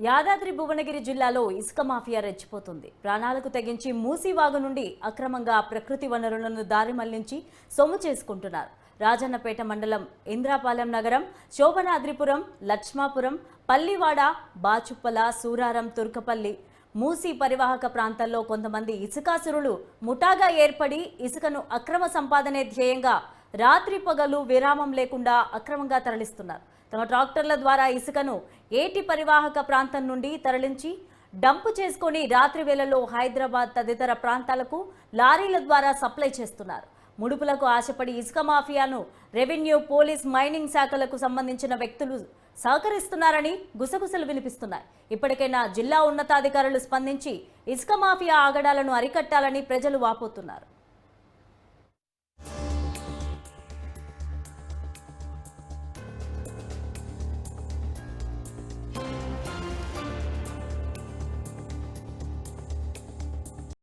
యాదాద్రి భువనగిరి జిల్లాలో ఇసుక మాఫియా రెచ్చిపోతుంది. ప్రాణాలకు తెగించి మూసీవాగు నుండి అక్రమంగా ప్రకృతి వనరులను దారి మళ్లించి సొమ్ము చేసుకుంటున్నారు. రాజన్నపేట మండలం ఇంద్రాపాలెం నగరం, శోభనాద్రిపురం, లక్ష్మాపురం, పల్లివాడ, బాచుప్పల, సూరారం, తుర్కపల్లి, మూసీ పరివాహక ప్రాంతాల్లో కొంతమంది ఇసుకాసురులు ముఠాగా ఏర్పడి ఇసుకను అక్రమ సంపాదనే ధ్యేయంగా రాత్రి పగలు విరామం లేకుండా అక్రమంగా తరలిస్తున్నారు. తమ ట్రాక్టర్ల ద్వారా ఇసుకను ఏటి పరివాహక ప్రాంతం నుండి తరలించి డంపు చేసుకుని రాత్రి వేళల్లో హైదరాబాద్ తదితర ప్రాంతాలకు లారీల ద్వారా సప్లై చేస్తున్నారు. ముడుపులకు ఆశపడి ఇసుక మాఫియాను రెవెన్యూ, పోలీస్, మైనింగ్ శాఖలకు సంబంధించిన వ్యక్తులు సహకరిస్తున్నారని గుసగుసలు వినిపిస్తున్నాయి. ఇప్పటికైనా జిల్లా ఉన్నతాధికారులు స్పందించి ఇసుక మాఫియా ఆగడాలను అరికట్టాలని ప్రజలు వాపోతున్నారు.